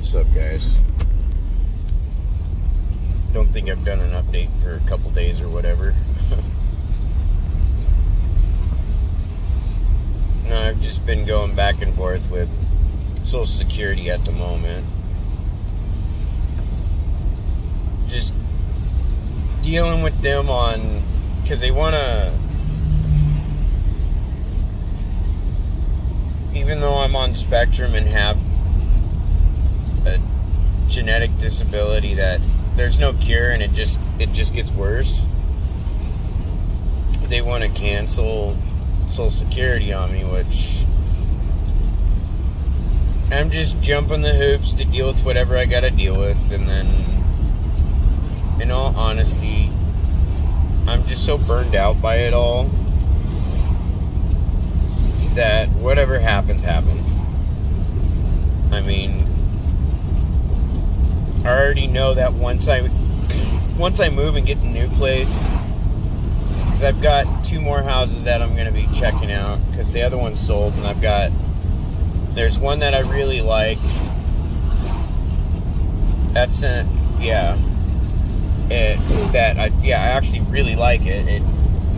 What's up, guys? Don't think I've done an update for a couple days or whatever. No, I've just been going back and forth with Social Security at the moment. Just dealing with them on, because they want to, even though I'm on spectrum and have a genetic disability that there's no cure and it just gets worse, they want to cancel Social Security on me, which I'm just jumping the hoops to deal with whatever I gotta deal with. And then, in all honesty, I'm just so burned out by it all that whatever happens, happens. I mean, I already know that once I move and get the new place, because I've got 2 more houses that I'm going to be checking out, because the other one's sold, and there's one that I really like. That's I actually really like it. It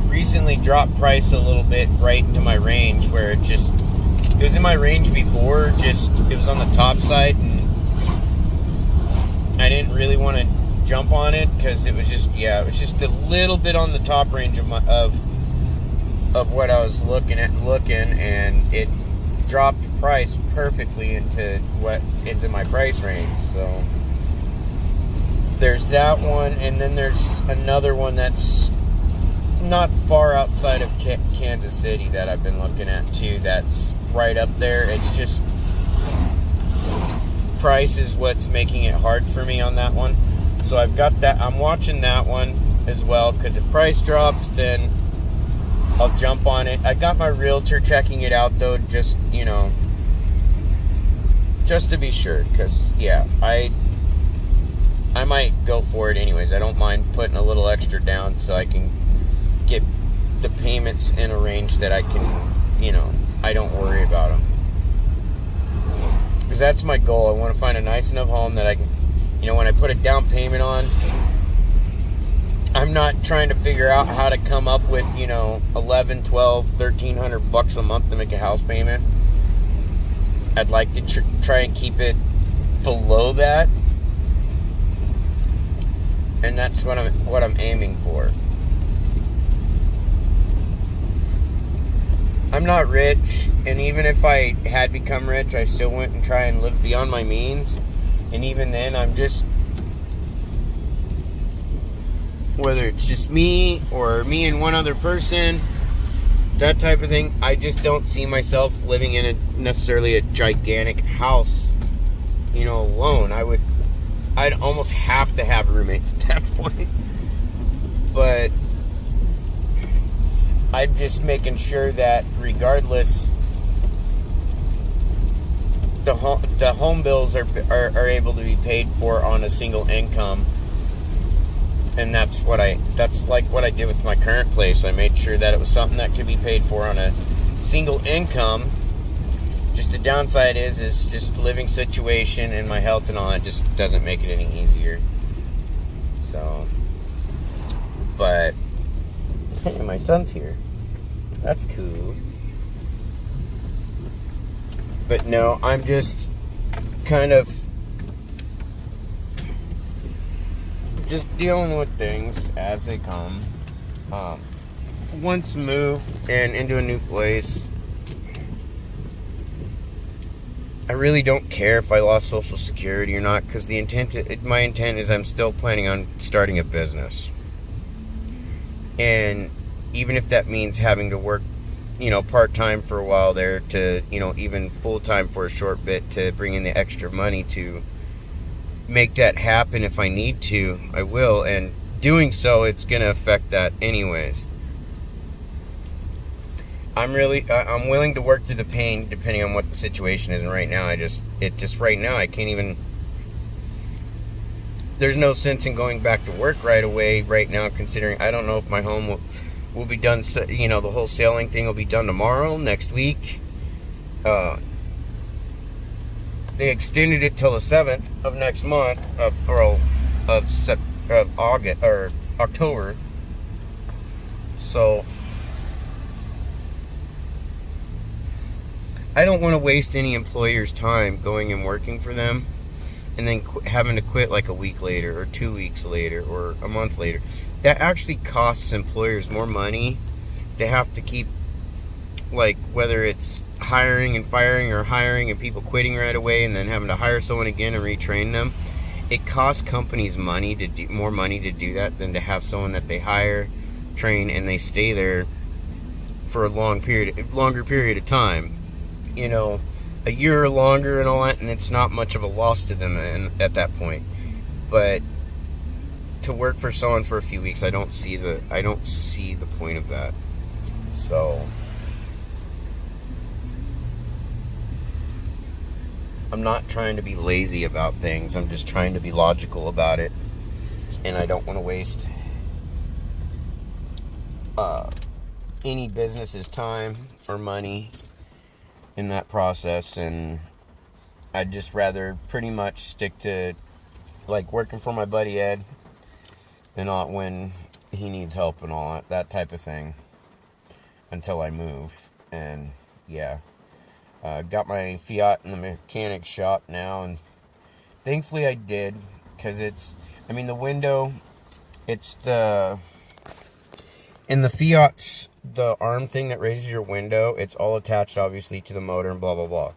recently dropped price a little bit right into my range, where it was in my range before, it was on the top side, and I didn't really want to jump on it because it was just a little bit on the top range of what I was looking, and it dropped price perfectly into my price range. So there's that one, and then there's another one that's not far outside of Kansas City that I've been looking at too. That's right up there. It's just price is what's making it hard for me on that one. So I've got that. I'm watching that one as well, because if price drops, then I'll jump on it. I got my realtor checking it out though, just to be sure, because I might go for it anyways. I don't mind putting a little extra down so I can get the payments in a range that I can, I don't worry about them. Because that's my goal. I want to find a nice enough home that I can, when I put a down payment on, I'm not trying to figure out how to come up with, $1,100, $1,200, $1,300 a month to make a house payment. I'd like to try and keep it below that. And that's what I'm aiming for. I'm not rich, and even if I had become rich, I still went and try and live beyond my means. And even then, I'm just, whether it's just me or me and one other person, that type of thing, I just don't see myself living in necessarily a gigantic house, alone. I'd almost have to have roommates at that point. But I'm just making sure that regardless, the home bills are able to be paid for on a single income. And that's like what I did with my current place. I made sure that it was something that could be paid for on a single income. Just the downside is just living situation and my health and all that just doesn't make it any easier. So, but hey, my son's here. That's cool. But no, I'm just kind of just dealing with things as they come. Once moved and into a new place, I really don't care if I lost Social Security or not, because my intent is I'm still planning on starting a business. And even if that means having to work, part-time for a while there to, even full-time for a short bit to bring in the extra money to make that happen if I need to, I will. And doing so, it's going to affect that anyways. I'm willing to work through the pain depending on what the situation is. And right now, right now, I can't even, there's no sense in going back to work right away right now, considering I don't know if my home will be done, the whole selling thing will be done tomorrow, next week. they extended it till the 7th of next month of August or October. So I don't want to waste any employer's time going and working for them and then having to quit like a week later or 2 weeks later or a month later. That actually costs employers more money. They have to keep, like, whether it's hiring and firing or hiring and people quitting right away and then having to hire someone again and retrain them. It costs companies money to do more money to do that than to have someone that they hire, train, and they stay there for a longer period of time. You know, a year or longer and all that, and it's not much of a loss to them at that point. But to work for someone for a few weeks, I don't see the point of that. So I'm not trying to be lazy about things. I'm just trying to be logical about it. And I don't want to waste any business's time or money in that process. And I'd just rather pretty much stick to, like, working for my buddy Ed and not when he needs help and all that type of thing until I move. And yeah. Got my Fiat in the mechanic shop now, and thankfully I did, because the window, in the Fiat's, the arm thing that raises your window, it's all attached obviously to the motor and blah blah blah.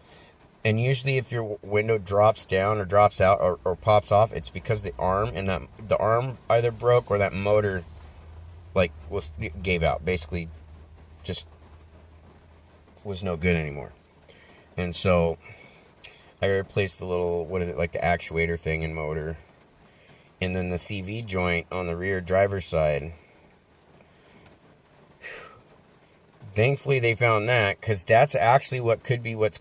And usually if your window drops down or drops out or pops off, it's because the arm either broke or that motor gave out, basically just was no good anymore. And so I replaced the little, the actuator thing in motor. And then the CV joint on the rear driver's side. Thankfully they found that, because that's actually what could be what's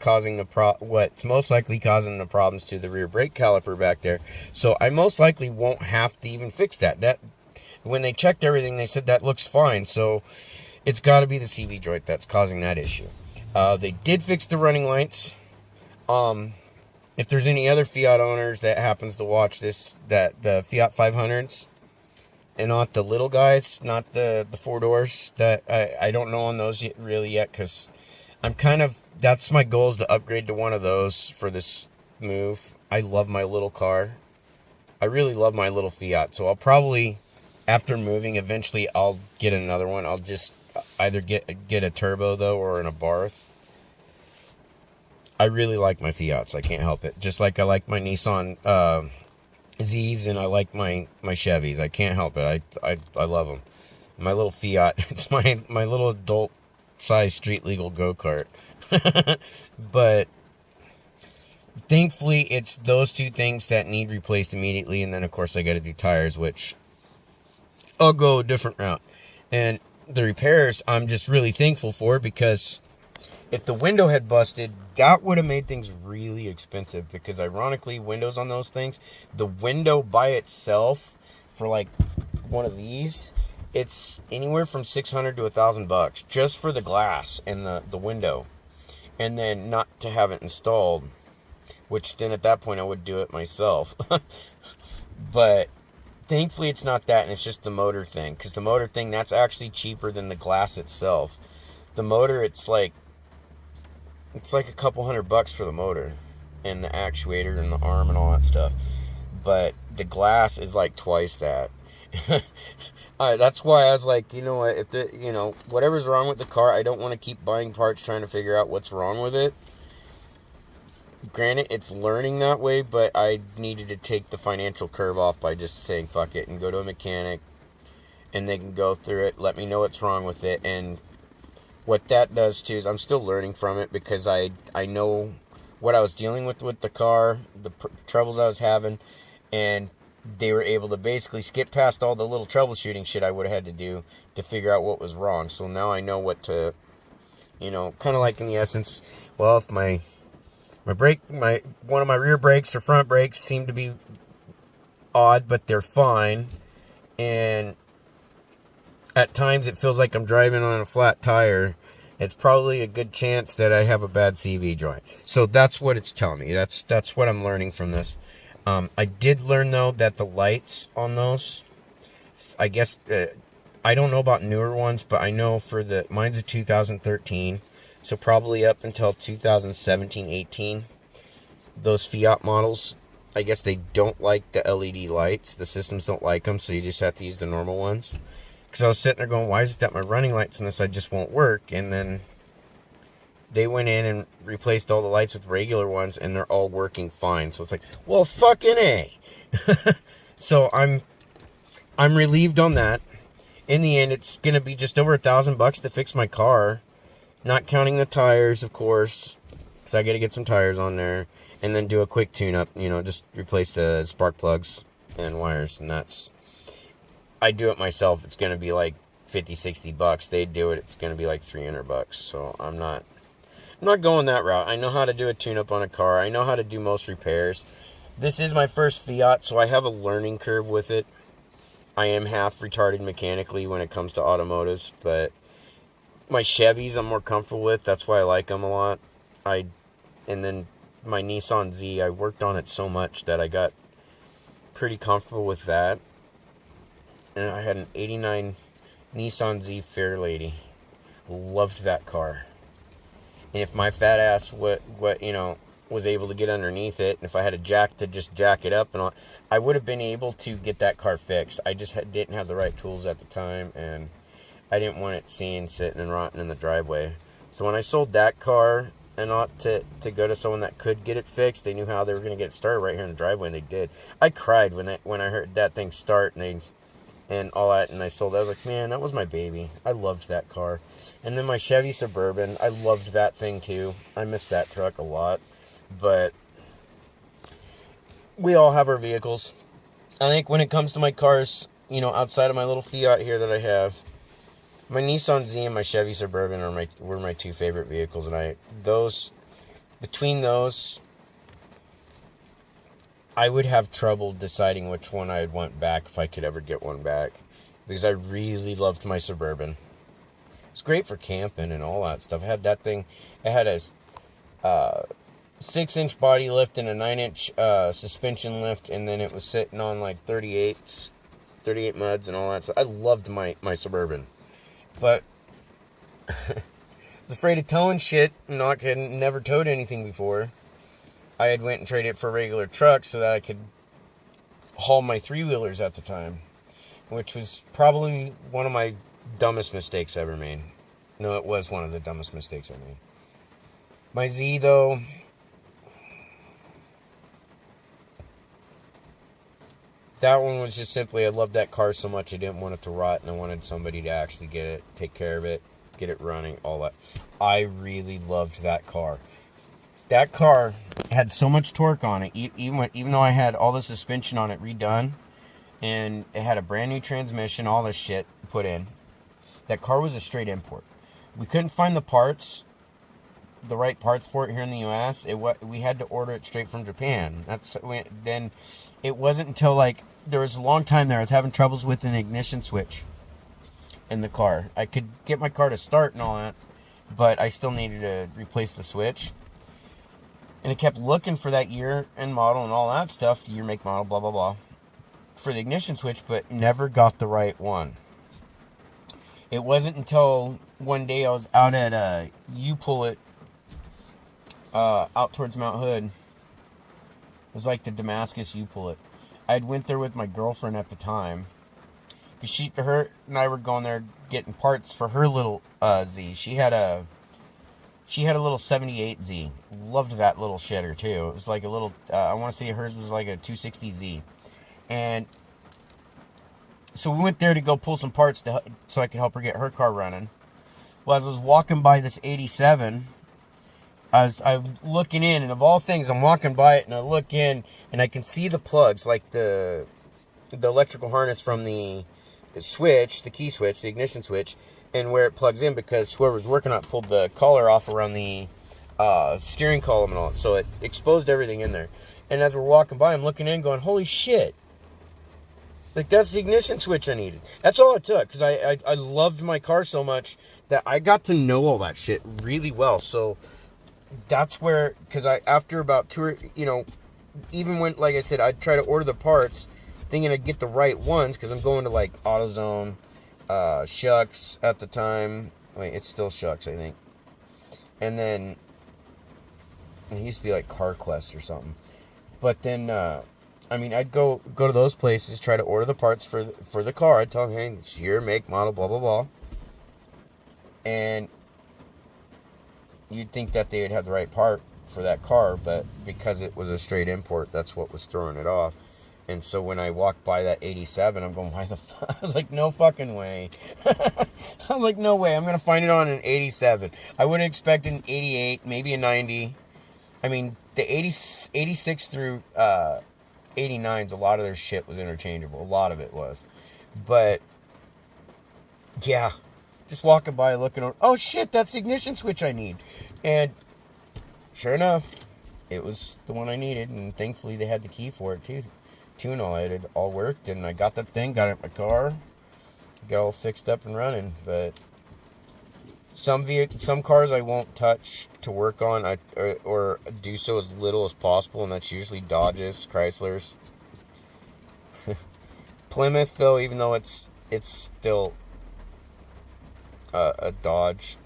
most likely causing the problems to the rear brake caliper back there. So I most likely won't have to even fix that. When they checked everything, they said that looks fine. So it's got to be the CV joint that's causing that issue. They did fix the running lights. If there's any other Fiat owners that happens to watch this, the Fiat 500s, and not the little guys, not the 4 doors, that I don't know on those yet, because that's my goal, is to upgrade to one of those for this move. I love my little car. I really love my little Fiat. So I'll probably, after moving, eventually I'll get another one. I'll just either get a turbo though, or an Abarth. I really like my Fiats. I can't help it. Just like I like my Nissan Z's, and I like my Chevys. I can't help it. I love them. My little Fiat, it's my little adult size street legal go-kart. But thankfully it's those two things that need replaced immediately, and then of course I got to do tires, which I'll go a different route. And the repairs I'm just really thankful for, because if the window had busted, that would have made things really expensive, because ironically, windows on those things, the window by itself for like one of these, it's anywhere from $600 to $1,000 just for the glass and the window, and then not to have it installed, which then at that point I would do it myself. But thankfully it's not that, and it's just the motor thing, because the motor thing, that's actually cheaper than the glass itself. The motor, it's like a couple $100 for the motor and the actuator and the arm and all that stuff. But the glass is like twice that. That's why I was like, you know what, whatever's wrong with the car, I don't want to keep buying parts trying to figure out what's wrong with it. Granted, it's learning that way, but I needed to take the financial curve off by just saying fuck it and go to a mechanic, and they can go through it, let me know what's wrong with it. And what that does too is I'm still learning from it, because I know what I was dealing with the car, the troubles I was having, and they were able to basically skip past all the little troubleshooting shit I would have had to do to figure out what was wrong. So now I know what to, kind of like in the essence, well, if my one of my rear brakes or front brakes seem to be odd, but they're fine, and at times it feels like I'm driving on a flat tire, it's probably a good chance that I have a bad CV joint. So that's what it's telling me. That's what I'm learning from this. I did learn, though, that the lights on those, I guess, I don't know about newer ones, but I know for mine's a 2013, so probably up until 2017, 18, those Fiat models, I guess they don't like the LED lights. The systems don't like them, so you just have to use the normal ones. Because I was sitting there going, why is it that my running lights on this side just won't work? And then they went in and replaced all the lights with regular ones, and they're all working fine. So it's like, well, fucking A. So I'm relieved on that. In the end, it's going to be just over $1,000 to fix my car. Not counting the tires, of course, because I got to get some tires on there. And then do a quick tune-up, just replace the spark plugs and wires. And I do it myself. It's going to be like $50-$60. They do it, it's going to be like $300. So I'm not going that route. I know how to do a tune-up on a car. I know how to do most repairs. This is my first Fiat, so I have a learning curve with it. I am half retarded mechanically when it comes to automotives, but my Chevys I'm more comfortable with. That's why I like them a lot. And then my Nissan Z, I worked on it so much that I got pretty comfortable with that. And I had an 89 Nissan Z Fairlady. Loved that car. And if my fat ass was able to get underneath it, and if I had a jack to just jack it up and all, I would have been able to get that car fixed. I just didn't have the right tools at the time, and I didn't want it sitting and rotting in the driveway. So when I sold that car and ought to go to someone that could get it fixed, they knew how they were going to get it started right here in the driveway, and they did. I cried when I heard that thing start and all that, and I sold it. I was like, man, that was my baby. I loved that car. And then my Chevy Suburban, I loved that thing too. I missed that truck a lot. But we all have our vehicles. I think when it comes to my cars, outside of my little Fiat here that I have, my Nissan Z and my Chevy Suburban were my two favorite vehicles. And between those, I would have trouble deciding which one I would want back if I could ever get one back. Because I really loved my Suburban. It's great for camping and all that stuff. I had that thing. It had a 6-inch body lift and a 9-inch suspension lift, and then it was sitting on like 38 muds and all that stuff. I loved my Suburban, but I was afraid of towing shit. Not kidding, never towed anything before. I had went and traded it for a regular truck so that I could haul my 3-wheelers at the time, which was probably one of my dumbest mistakes I ever made. No, it was one of the dumbest mistakes I made. My Z, though, that one was just simply, I loved that car so much I didn't want it to rot, and I wanted somebody to actually get it, take care of it, get it running, all that. I really loved that car. That car had so much torque on it, even though I had all the suspension on it redone, and it had a brand new transmission, all this shit put in. That car was a straight import. We couldn't find the right parts for it here in the U.S. We had to order it straight from Japan. Then it wasn't until there was a long time there I was having troubles with an ignition switch in the car. I could get my car to start and all that, but I still needed to replace the switch. And it kept looking for that year and model and all that stuff, year, make, model, blah, blah, blah, for the ignition switch, but never got the right one. It wasn't until one day I was out at U-Pull-It, out towards Mount Hood. It was like the Damascus U-Pull-It. I had went there with my girlfriend at the time, because her and I were going there getting parts for her little Z. She had a little 78Z. Loved that little shitter too. It was like a little, I want to say hers was like a 260Z. And so we went there to go pull some parts so I could help her get her car running. Well, as I was walking by this 87, I'm looking in, and of all things, I'm walking by it, and I look in, and I can see the plugs, like the electrical harness from the switch, the key switch, the ignition switch, and where it plugs in, because whoever's working on it pulled the collar off around the steering column and all, so it exposed everything in there. And as we're walking by, I'm looking in going, holy shit, Like, that's the ignition switch I needed. That's all it took, because I loved my car so much that I got to know all that shit really well. So that's where, because after about even when, like I said, I'd try to order the parts thinking I'd get the right ones, because I'm going to, like, AutoZone, Shucks at the time. Wait, it's still Shucks, I think. And then, it used to be, like, CarQuest or something. But then, I'd go to those places, try to order the parts for the car. I'd tell them, hey, it's year, make, model, blah, blah, blah. And you'd think that they would have the right part for that car, but because it was a straight import, that's what was throwing it off. And so when I walked by that 87, I'm going, why the fuck? I was like, no fucking way. I was like, no way. I'm going to find it on an 87. I would have expected an 88, maybe a 90. I mean, the 86 through 89s, a lot of their shit was interchangeable. A lot of it was. But, yeah. Just walking by, looking over, oh shit, that's the ignition switch I need. And sure enough, it was the one I needed. And thankfully, they had the key for it, too. And all, it all worked. And I got that thing, got it in my car. Got all fixed up and running. But some cars I won't touch to work on, or do so as little as possible, and that's usually Dodges, Chryslers. Plymouth, though, even though it's still a Dodge,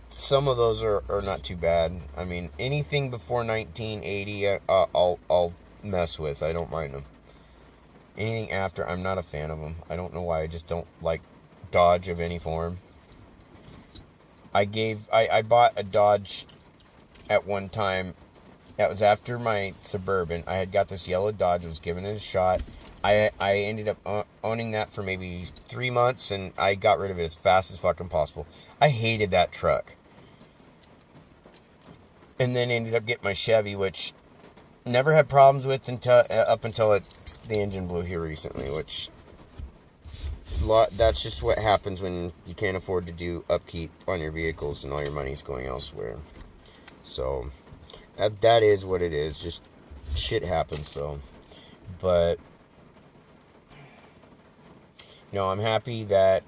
some of those are not too bad. I mean, anything before 1980, I'll mess with. I don't mind them. Anything after, I'm not a fan of them. I don't know why. I just don't like Dodge of any form. I bought a Dodge at one time. That was after my Suburban. I had got this yellow Dodge, was giving it a shot. I ended up owning that for maybe 3 months, and I got rid of it as fast as fucking possible. I hated that truck. And then ended up getting my Chevy, which never had problems with up until the engine blew here recently, which that's just what happens when you can't afford to do upkeep on your vehicles and all your money's going elsewhere. So that is what it is. Just shit happens. So, but I'm happy that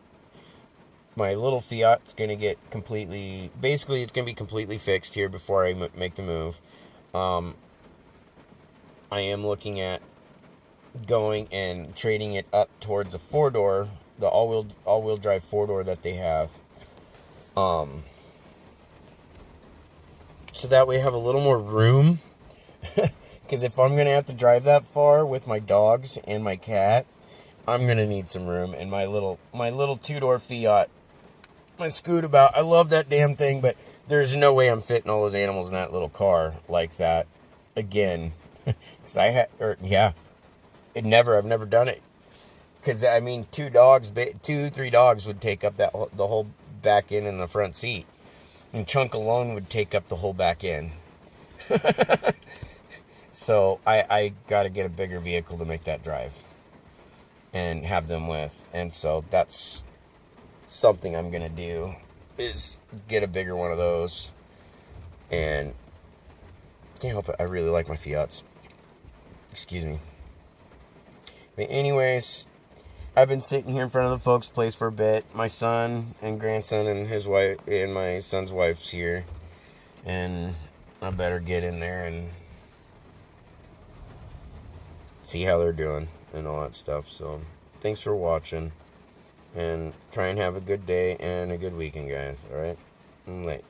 my little Fiat's gonna get it's gonna be completely fixed here before I make the move. I am looking at going and trading it up towards a 4-door, the all-wheel drive 4-door that they have. So that way I have a little more room. Because if I'm gonna have to drive that far with my dogs and my cat, I'm gonna need some room. And my little 2-door Fiat, my Scootabout, I love that damn thing, but there's no way I'm fitting all those animals in that little car like that again. Because I've never done it. Because, 3 dogs would take up the whole back end and the front seat. And Chunk alone would take up the whole back end. So, I got to get a bigger vehicle to make that drive. And have them with. And so, that's something I'm going to do. Is get a bigger one of those. And can't help it. I really like my Fiats. Excuse me. But anyways, I've been sitting here in front of the folks' place for a bit. My son and grandson and his wife and my son's wife's here. And I better get in there and see how they're doing and all that stuff. So, thanks for watching. And try and have a good day and a good weekend, guys. Alright? Late.